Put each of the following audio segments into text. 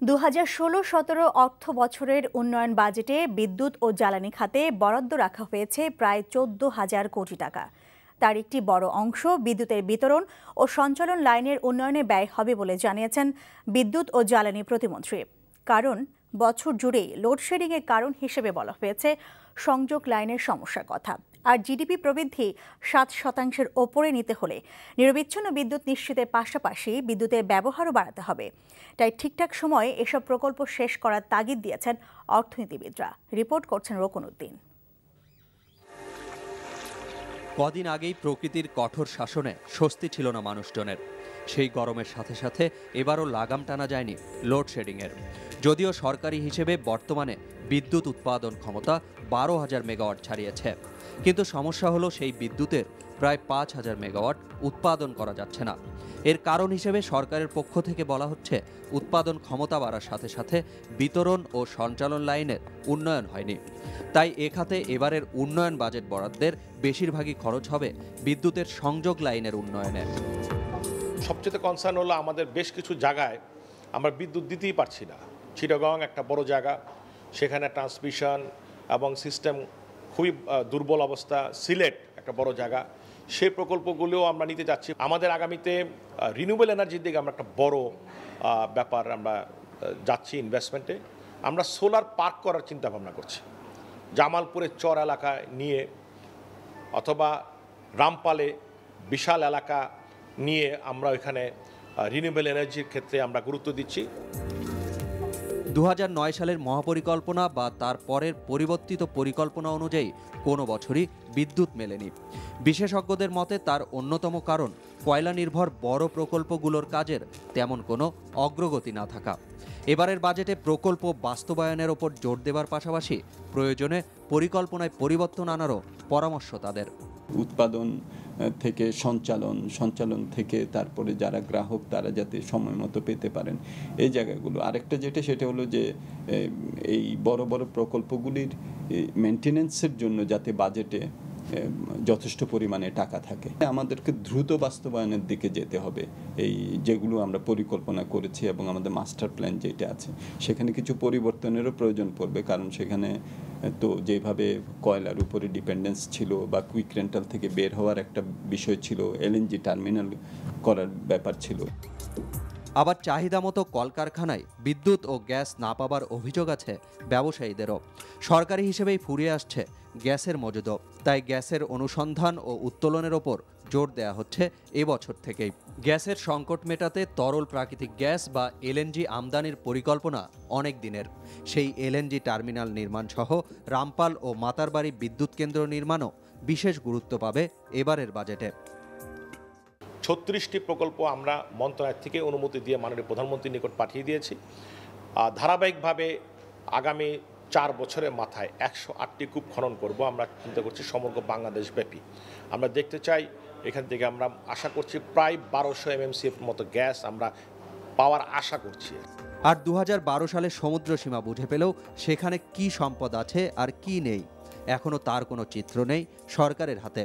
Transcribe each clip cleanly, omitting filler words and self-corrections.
2016-17 অর্থ বছরের উন্নয়ন বাজেটে বিদ্যুৎ ও জ্বালানি খাতে বরাদ্দ রাখা হয়েছে প্রায় 14,000 কোটি টাকা। তার একটি বড় অংশ বিদ্যুতের বিতরণ ও সঞ্চালন লাইনের উন্নয়নে ব্যয় হবে বলে জানিয়েছেন বিদ্যুৎ ও জ্বালানি প্রতিমন্ত্রী। কারণ বছর জুড়েই লোডশেডিংয়ের কারণ হিসেবে বলা হয়েছে সংযোগ লাইনের সমস্যার কথা। আর জিডিপি প্রবৃদ্ধি 7% ওপরে নিতে হলে নিরবিচ্ছিন্ন বিদ্যুৎ নিশ্চিতের পাশাপাশি বিদ্যুতের ব্যবহারও বাড়াতে হবে। তাই ঠিকঠাক সময়ে এসব প্রকল্প শেষ করার তাগিদ দিয়েছেন অর্থনীতিবিদরা। রিপোর্ট করছেন রোকন উদ্দিন। কদিন আগেই প্রকৃতির কঠোর শাসনে স্বস্তি ছিল না মানুষজনের। সেই গরমের সাথে সাথে এবারও লাগাম টানা যায়নি লোডশেডিংয়ের। যদিও সরকারি হিসেবে বর্তমানে বিদ্যুৎ উৎপাদন ক্ষমতা 12,000 মেগাওয়াট ছাড়িয়েছে, কিন্তু সমস্যা হলো সেই বিদ্যুতের প্রায় 5,000 মেগাওয়াট উৎপাদন করা যাচ্ছে না। এর কারণ হিসেবে সরকারের পক্ষ থেকে বলা হচ্ছে উৎপাদন ক্ষমতা বাড়ার সাথে সাথে বিতরণ ও সঞ্চালন লাইনের উন্নয়ন হয়নি। তাই এ খাতে এবারের উন্নয়ন বাজেট বরাদ্দের বেশিরভাগই খরচ হবে বিদ্যুতের সংযোগ লাইনের উন্নয়নে। সবচেয়ে কনসার্ন হলো আমাদের বেশ কিছু জায়গায় আমরা বিদ্যুৎ দিতেই পারছি না। চিটাগং একটা বড় জায়গা, সেখানে ট্রান্সমিশন এবং সিস্টেম খুবই দুর্বল অবস্থা। সিলেট একটা বড় জায়গা, সেই প্রকল্পগুলোও আমরা নিতে যাচ্ছি। আমাদের আগামীতে রিনিউয়েবল এনার্জির দিকে আমরা একটা বড় ব্যাপার আমরা যাচ্ছি ইনভেস্টমেন্টে। আমরা সোলার পার্ক করার চিন্তা ভাবনা করছি জামালপুরের চর এলাকায় নিয়ে, অথবা রামপালে বিশাল এলাকা নিয়ে আমরা ওইখানে রিনিউয়েবল এনার্জির ক্ষেত্রে আমরা গুরুত্ব দিচ্ছি। 2009 সালের মহাপরিকল্পনা বা তার পরের পরিবর্তিত পরিকল্পনা অনুযায়ী কোনো বছরই বিদ্যুৎ মেলেনি। বিশেষজ্ঞদের মতে তার অন্যতম কারণ কয়লা নির্ভর বড় প্রকল্পগুলোর কাজের তেমন কোনো অগ্রগতি না থাকা। এবারের বাজেটে প্রকল্প বাস্তবায়নের ওপর জোর দেওয়ার পাশাপাশি প্রয়োজনে পরিকল্পনায় পরিবর্তন আনারও পরামর্শ তাদের। উৎপাদন থেকে সঞ্চালন থেকে তারপরে যারা গ্রাহক তারা যাতে সময় মতো পেতে পারেন, এই জায়গাগুলো। আরেকটা সেটা হলো যে এই বড় বড় প্রকল্পগুলির মেনটেনেন্সের জন্য যাতে বাজেটে যথেষ্ট পরিমাণে টাকা থাকে। আমাদেরকে দ্রুত বাস্তবায়নের দিকে যেতে হবে। এই যেগুলো আমরা পরিকল্পনা করেছি এবং আমাদের মাস্টার প্ল্যান যেটা আছে সেখানে কিছু পরিবর্তনেরও প্রয়োজন পড়বে, কারণ সেখানে তো যেভাবে কয়লার উপরে ডিপেন্ডেন্স ছিল বা কুইক রেন্টাল থেকে বের হওয়ার একটা বিষয় ছিল, এলএনজি টার্মিনাল করার ব্যাপার ছিল। আবার চাহিদা মতো কলকারখানায় বিদ্যুৎ ও গ্যাস না পাবার অভিযোগ আছে ব্যবসায়ীদেরও। সরকারি হিসেবেই ফুরিয়ে আসছে গ্যাসের মজুদও, তাই গ্যাসের অনুসন্ধান ও উত্তোলনের ওপর জোর দেয়া হচ্ছে এবছর থেকেই। গ্যাসের সংকট মেটাতে তরল প্রাকৃতিক গ্যাস বা এলএনজি আমদানির পরিকল্পনা অনেক দিনের। সেই এলএনজি টার্মিনাল নির্মাণ সহ রামপাল ও মাতারবাড়ি বিদ্যুৎ কেন্দ্র নির্মাণও বিশেষ গুরুত্ব পাবে এবারের বাজেটে। 36টি প্রকল্প আমরা মন্ত্রণালয় থেকে অনুমতি দিয়ে মাননীয় প্রধানমন্ত্রীর নিকট পাঠিয়ে দিয়েছি। ধারাবাহিকভাবে আগামী 4 বছরের মাথায় 108টি কূপ খনন করব। আমরা চিন্তা করছি সমগ্র বাংলাদেশ ব্যাপী। আমরা দেখতে চাই এখান থেকে আমরা আশা করছি প্রায় 1200 MMCF মতো গ্যাস আমরা পাওয়ার আশা করছি। আর 2012 সালে সমুদ্র সীমা বুঝে পেলেও সেখানে কি সম্পদ আছে আর কি নেই এখনো তার কোনো চিত্র নেই সরকারের হাতে।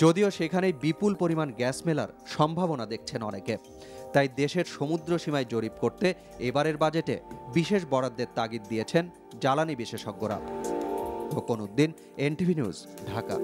যদিও সেখানে বিপুল পরিমাণ গ্যাস মেলার সম্ভাবনা দেখছেন অনেকে। তাই দেশের সমুদ্র সীমায় জরিপ করতে এবারের বাজেটে বিশেষ বরাদ্দের তাগিদ দিয়েছেন জ্বালানি বিশেষজ্ঞরা। রোকন উদ্দিন, এনটিভি নিউজ, ঢাকা।